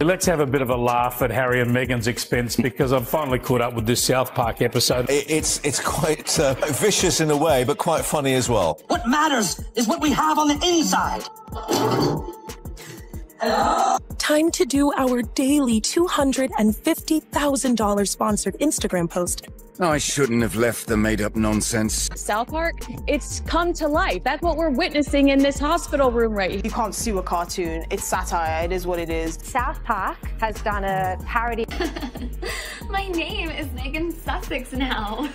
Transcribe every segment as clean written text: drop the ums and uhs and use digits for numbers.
Let's have a bit of a laugh at Harry and Meghan's expense because I've finally caught up with this South Park episode. It's quite vicious in a way, but quite funny as well. What matters is what we have on the inside. Time to do our daily $250,000 sponsored Instagram post. I shouldn't have left the made-up nonsense. South Park, it's come to life. That's what we're witnessing in this hospital room right here. You can't sue a cartoon. It's satire. It is what it is. South Park has done a parody. My name is Megan Sussex now.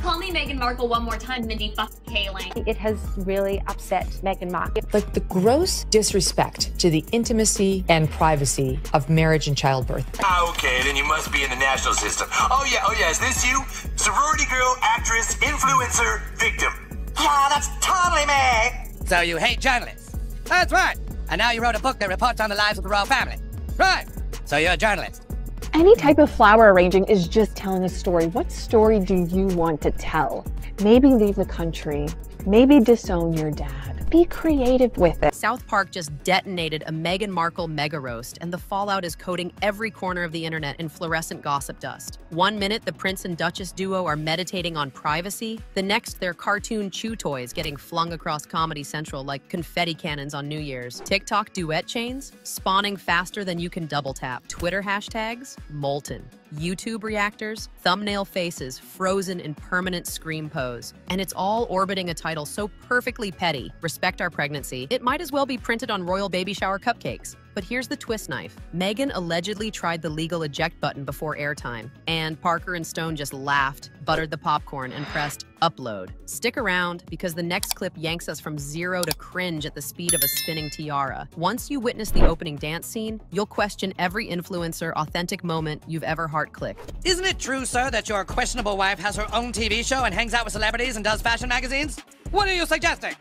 Call me Meghan Markle one more time, Mindy fuck Kaling. It has really upset Meghan Markle. Like the gross disrespect to the intimacy and privacy of marriage and childbirth. Okay, then you must be in the national system. Oh yeah, is this you? Sorority girl, actress, influencer, victim. Yeah, that's totally me. So you hate journalists? That's right. And now you wrote a book that reports on the lives of the royal family. Right. So you're a journalist. Any type of flower arranging is just telling a story. What story do you want to tell? Maybe leave the country. Maybe disown your dad. Be creative with it. South Park just detonated a Meghan Markle mega roast, and the fallout is coating every corner of the internet in fluorescent gossip dust. 1 minute, the Prince and Duchess duo are meditating on privacy. The next, their cartoon chew toys getting flung across Comedy Central like confetti cannons on New Year's. TikTok duet chains spawning faster than you can double tap. Twitter hashtags molten. YouTube reactors, thumbnail faces frozen in permanent scream pose. And it's all orbiting a title so perfectly petty, Respect Our Pregnancy, it might as well be printed on royal baby shower cupcakes. But here's the twist knife. Meghan allegedly tried the legal eject button before airtime, and Parker and Stone just laughed, buttered the popcorn, and pressed upload. Stick around, because the next clip yanks us from zero to cringe at the speed of a spinning tiara. Once you witness the opening dance scene, you'll question every influencer authentic moment you've ever heart-clicked. Isn't it true, sir, that your questionable wife has her own TV show and hangs out with celebrities and does fashion magazines? What are you suggesting?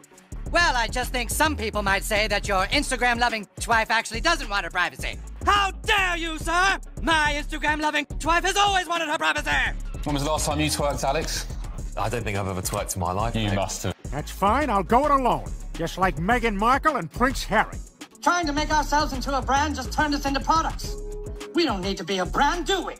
Well, I just think some people might say that your Instagram-loving wife actually doesn't want her privacy. How dare you, sir? My Instagram-loving wife has always wanted her privacy! When was the last time you twerked, Alex? I don't think I've ever twerked in my life. You must have. That's fine, I'll go it alone. Just like Meghan Markle and Prince Harry. Trying to make ourselves into a brand just turned us into products. We don't need to be a brand, do we?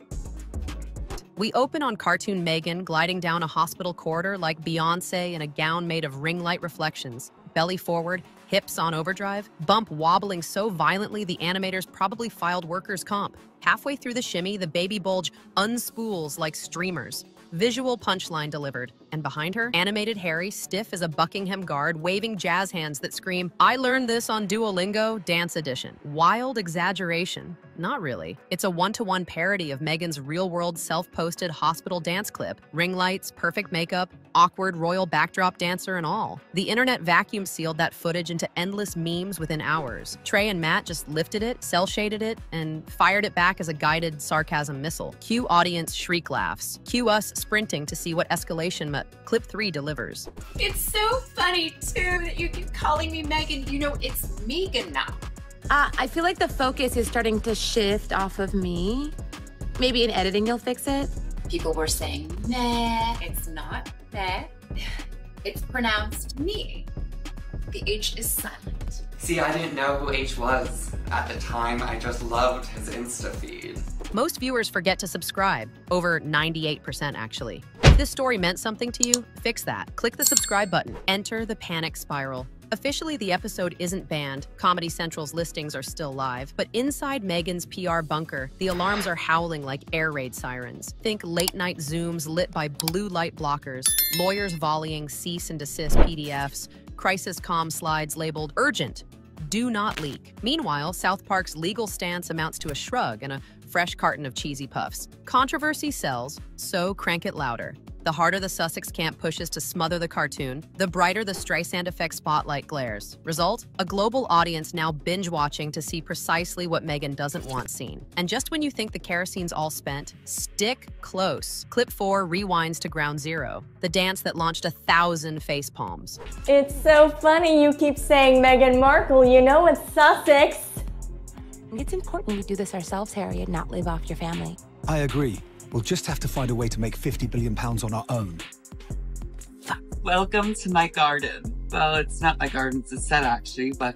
We open on cartoon Meghan gliding down a hospital corridor like Beyoncé in a gown made of ring light reflections. Belly forward, hips on overdrive, bump wobbling so violently the animators probably filed workers' comp. Halfway through the shimmy, the baby bulge unspools like streamers. Visual punchline delivered. And behind her, animated Harry, stiff as a Buckingham guard, waving jazz hands that scream, "I learned this on Duolingo, Dance Edition." Wild exaggeration. Not really. It's a one-to-one parody of Meghan's real-world self-posted hospital dance clip. Ring lights, perfect makeup, awkward royal backdrop dancer and all. The internet vacuum sealed that footage into endless memes within hours. Trey and Matt just lifted it, cel-shaded it, and fired it back as a guided sarcasm missile. Cue audience shriek laughs. Cue us sprinting to see what escalation Clip 3 delivers. It's so funny, too, that you keep calling me Megan. You know, it's Megan now. I feel like the focus is starting to shift off of me. Maybe in editing you'll fix it. People were saying meh. It's not meh. It's pronounced me. The H is silent. See, I didn't know who H was. At the time, I just loved his Insta feed. Most viewers forget to subscribe. Over 98% actually. If this story meant something to you, fix that. Click the subscribe button. Enter the panic spiral. Officially, the episode isn't banned. Comedy Central's listings are still live. But inside Meghan's PR bunker, the alarms are howling like air raid sirens. Think late-night Zooms lit by blue light blockers, lawyers volleying cease and desist PDFs, crisis comm slides labeled urgent. Do not leak. Meanwhile, South Park's legal stance amounts to a shrug and a fresh carton of cheesy puffs. Controversy sells, so crank it louder. The harder the Sussex camp pushes to smother the cartoon, the brighter the Streisand effect spotlight glares. Result? A global audience now binge-watching to see precisely what Meghan doesn't want seen. And just when you think the kerosene's all spent, stick close. Clip 4 rewinds to ground zero, the dance that launched 1,000 face palms. It's so funny you keep saying Meghan Markle, you know it's Sussex. It's important we do this ourselves, Harry, and not live off your family. I agree. We'll just have to find a way to make £50 billion on our own. Welcome to my garden. Well, it's not my garden, it's a set actually, but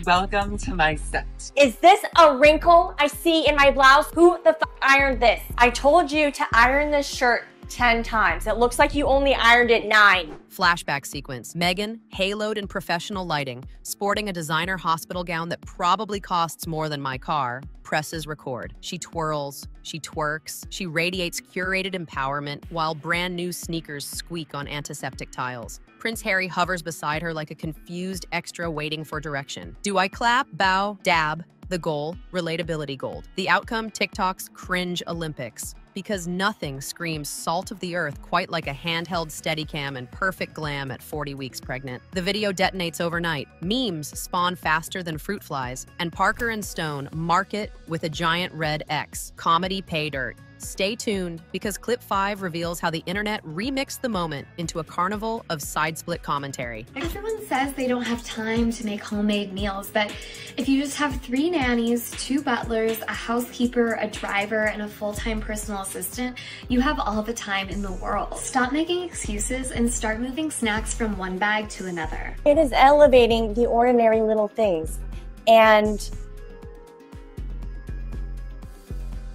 Welcome to my set. Is this a wrinkle I see in my blouse? Who the f ironed this? I told you to iron this shirt 10 times. It looks like you only ironed it 9. Flashback sequence. Megan, haloed in professional lighting, sporting a designer hospital gown that probably costs more than my car, presses record. She twirls, she twerks, she radiates curated empowerment while brand new sneakers squeak on antiseptic tiles. Prince Harry hovers beside her like a confused extra waiting for direction. Do I clap, bow, dab? The goal, relatability gold. The outcome, TikTok's cringe Olympics. Because nothing screams salt of the earth quite like a handheld Steadicam and perfect glam at 40 weeks pregnant. The video detonates overnight. Memes spawn faster than fruit flies. And Parker and Stone mark it with a giant red X. Comedy pay dirt. Stay tuned, because Clip 5 reveals how the internet remixed the moment into a carnival of side-split commentary. Everyone says they don't have time to make homemade meals, but if you just have 3 nannies, 2 butlers, a housekeeper, a driver, and a full-time personal assistant, you have all the time in the world. Stop making excuses and start moving snacks from one bag to another. It is elevating the ordinary little things. And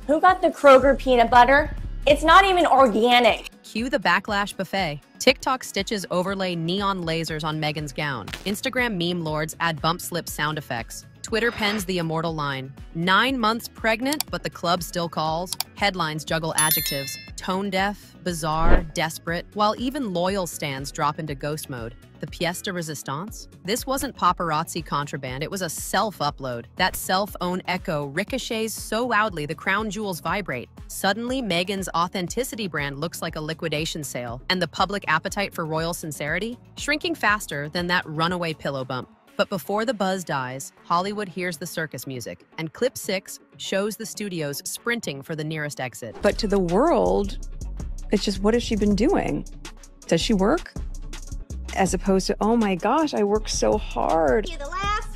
who got the Kroger peanut butter? It's not even organic. Cue the backlash buffet. TikTok stitches overlay neon lasers on Megan's gown. Instagram meme lords add bump slip sound effects. Twitter pens the immortal line, 9 months pregnant, but the club still calls. Headlines juggle adjectives, tone deaf, bizarre, desperate, while even loyal stans drop into ghost mode. The pièce de résistance? This wasn't paparazzi contraband, it was a self-upload. That self-owned echo ricochets so loudly the crown jewels vibrate. Suddenly, Megan's authenticity brand looks like a liquidation sale, and the public appetite for royal sincerity? Shrinking faster than that runaway pillow bump. But before the buzz dies, Hollywood hears the circus music, and Clip 6 shows the studios sprinting for the nearest exit. But to the world, it's just, what has she been doing? Does she work? As opposed to, oh my gosh, I work so hard. You're the last.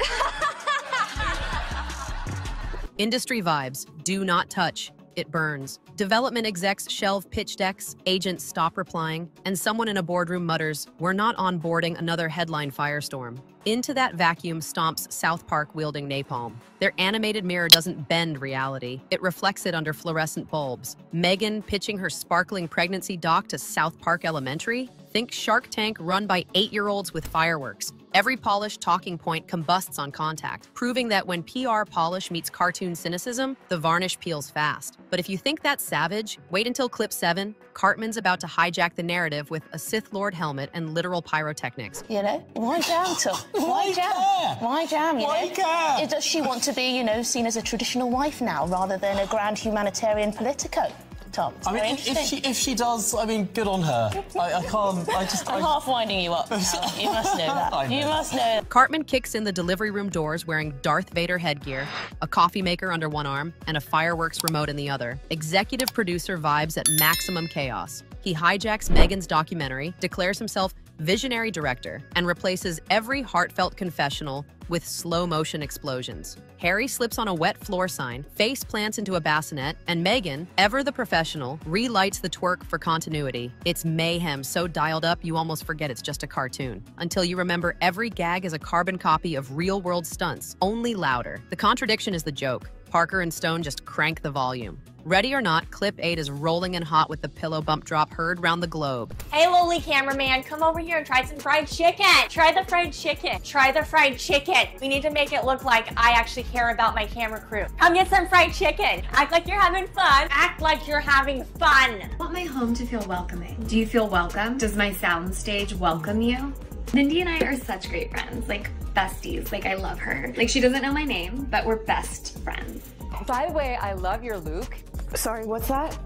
Industry vibes, do not touch. It burns. Development execs shelve pitch decks, agents stop replying, and someone in a boardroom mutters, "We're not onboarding another headline firestorm." Into that vacuum stomps South Park wielding napalm. Their animated mirror doesn't bend reality. It reflects it under fluorescent bulbs. Megan pitching her sparkling pregnancy doc to South Park Elementary? Think Shark Tank run by 8-year-olds with fireworks. Every polished talking point combusts on contact, proving that when PR polish meets cartoon cynicism, the varnish peels fast. But if you think that's savage, wait until Clip 7. Cartman's about to hijack the narrative with a Sith Lord helmet and literal pyrotechnics. You know, why jam, Tom? Why jam? Why jam, you know? Does she want to be, you know, seen as a traditional wife now rather than a grand humanitarian politico? Tom, I mean, if she does, I mean, good on her. I can't. I'm half winding you up now. You must know that. You must know. Cartman kicks in the delivery room doors wearing Darth Vader headgear, a coffee maker under one arm, and a fireworks remote in the other. Executive producer vibes at maximum chaos. He hijacks Megan's documentary, declares himself visionary director, and replaces every heartfelt confessional with slow-motion explosions. Harry slips on a wet floor sign, face plants into a bassinet, and Megan, ever the professional, relights the twerk for continuity. It's mayhem so dialed up you almost forget it's just a cartoon, until you remember every gag is a carbon copy of real-world stunts, only louder. The contradiction is the joke. Parker and Stone just crank the volume. Ready or not, Clip 8 is rolling and hot with the pillow bump drop heard round the globe. Hey, lowly cameraman, come over here and try some fried chicken. Try the fried chicken. Try the fried chicken. We need to make it look like I actually care about my camera crew. Come get some fried chicken. Act like you're having fun. Act like you're having fun. I want my home to feel welcoming. Do you feel welcome? Does my soundstage welcome you? Mindy and I are such great friends, like besties. Like, I love her. Like, she doesn't know my name, but we're best friends. By the way, I love your Luke. Sorry, what's that?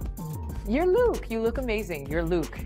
Your Luke. You look amazing. Your Luke.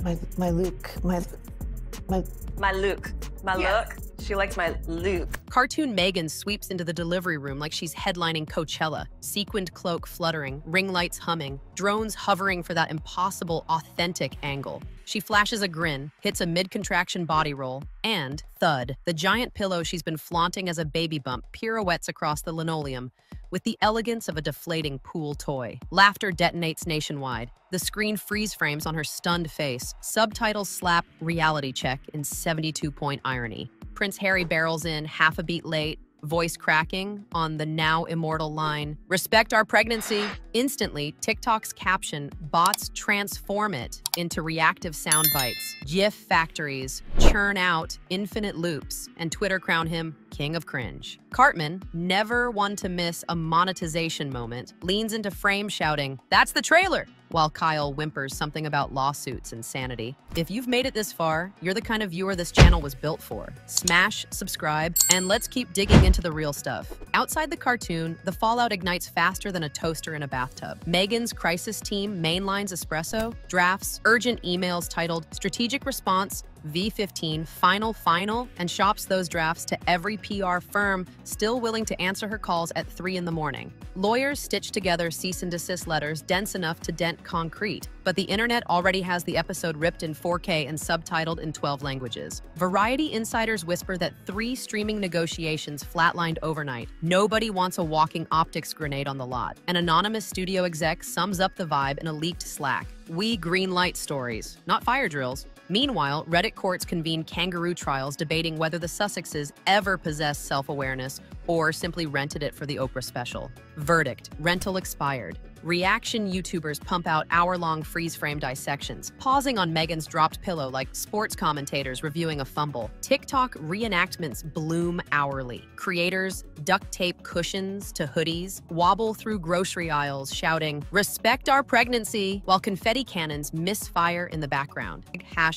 My Luke. My Luke. My look. She likes my Luke. Cartoon Megan sweeps into the delivery room like she's headlining Coachella. Sequined cloak fluttering, ring lights humming, drones hovering for that impossible, authentic angle. She flashes a grin, hits a mid-contraction body roll, and thud. The giant pillow she's been flaunting as a baby bump pirouettes across the linoleum with the elegance of a deflating pool toy. Laughter detonates nationwide. The screen freeze frames on her stunned face. Subtitles slap reality check in 72-point irony. Prince Harry barrels in half a beat late, voice cracking on the now immortal line, "Respect our pregnancy." Instantly, TikTok's caption, bots transform it into reactive sound bites. GIF factories churn out infinite loops, and Twitter crown him king of cringe. Cartman, never one to miss a monetization moment, leans into frame shouting, "That's the trailer!" while Kyle whimpers something about lawsuits and sanity. If you've made it this far, you're the kind of viewer this channel was built for. Smash, subscribe, and let's keep digging into the real stuff. Outside the cartoon, the fallout ignites faster than a toaster in a bathtub. Megan's crisis team mainlines espresso, drafts urgent emails titled Strategic Response V15 Final, and shops those drafts to every PR firm still willing to answer her calls at 3 in the morning. Lawyers stitch together cease and desist letters dense enough to dent concrete, but the internet already has the episode ripped in 4K and subtitled in 12 languages. Variety insiders whisper that 3 streaming negotiations flatlined overnight. Nobody wants a walking optics grenade on the lot. An anonymous studio exec sums up the vibe in a leaked Slack. We greenlight stories, not fire drills. Meanwhile, Reddit courts convene kangaroo trials debating whether the Sussexes ever possessed self-awareness or simply rented it for the Oprah special. Verdict: rental expired. Reaction YouTubers pump out hour-long freeze-frame dissections, pausing on Megan's dropped pillow like sports commentators reviewing a fumble. TikTok reenactments bloom hourly. Creators duct tape cushions to hoodies, wobble through grocery aisles shouting, "Respect our pregnancy," while confetti cannons misfire in the background. Hashtag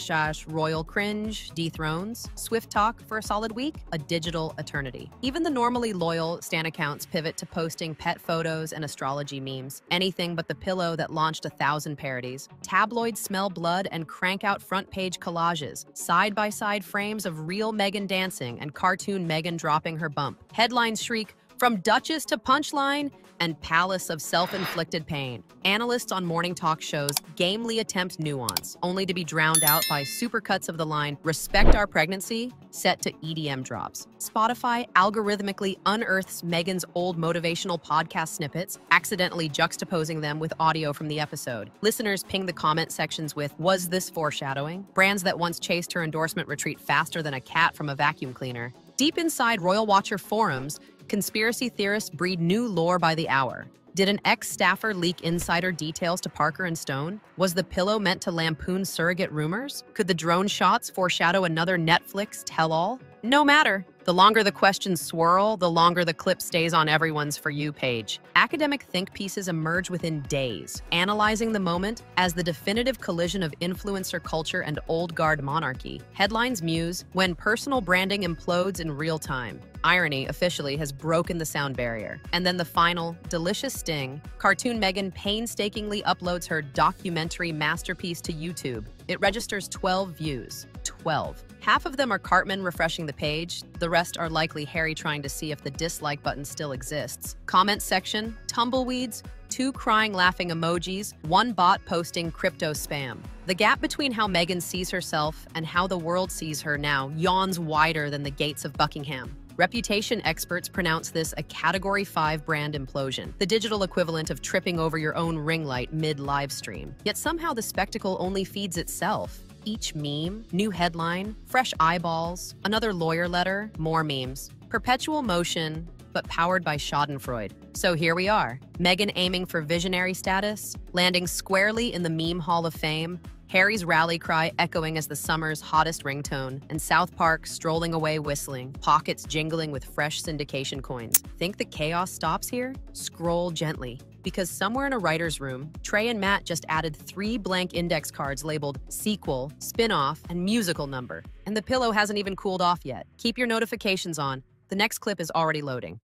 royal cringe dethrones. Swift talk for a solid week, a digital eternity. Even the normally loyal Stan accounts pivot to posting pet photos and astrology memes. Anything but the pillow that launched 1,000 parodies. Tabloids smell blood and crank out front-page collages, side-by-side frames of real Megan dancing and cartoon Megan dropping her bump. Headlines shriek, "From Duchess to Punchline," and "Palace of Self-Inflicted Pain." Analysts on morning talk shows gamely attempt nuance, only to be drowned out by supercuts of the line, "Respect our pregnancy," set to EDM drops. Spotify algorithmically unearths Megan's old motivational podcast snippets, accidentally juxtaposing them with audio from the episode. Listeners ping the comment sections with, "Was this foreshadowing?" Brands that once chased her endorsement retreat faster than a cat from a vacuum cleaner. Deep inside Royal Watcher forums, conspiracy theorists breed new lore by the hour. Did an ex-staffer leak insider details to Parker and Stone? Was the pillow meant to lampoon surrogate rumors? Could the drone shots foreshadow another Netflix tell-all? No matter. The longer the questions swirl, the longer the clip stays on everyone's For You page. Academic think pieces emerge within days, analyzing the moment as the definitive collision of influencer culture and old guard monarchy. Headlines muse, when personal branding implodes in real time. Irony officially has broken the sound barrier. And then the final, delicious sting, cartoon Megan painstakingly uploads her documentary masterpiece to YouTube. It registers 12 views. 12. Half of them are Cartman refreshing the page. The rest are likely Harry trying to see if the dislike button still exists. Comment section, tumbleweeds, 2 crying laughing emojis, 1 bot posting crypto spam. The gap between how Megan sees herself and how the world sees her now yawns wider than the gates of Buckingham. Reputation experts pronounce this a Category 5 brand implosion, the digital equivalent of tripping over your own ring light mid-live stream. Yet somehow the spectacle only feeds itself. Each meme, new headline, fresh eyeballs, another lawyer letter, more memes. Perpetual motion, but powered by schadenfreude. So here we are, Megan aiming for visionary status, landing squarely in the meme hall of fame, Harry's rally cry echoing as the summer's hottest ringtone, and South Park strolling away whistling, pockets jingling with fresh syndication coins. Think the chaos stops here? Scroll gently. Because somewhere in a writer's room, Trey and Matt just added 3 blank index cards labeled sequel, spin-off, and musical number. And the pillow hasn't even cooled off yet. Keep your notifications on. The next clip is already loading.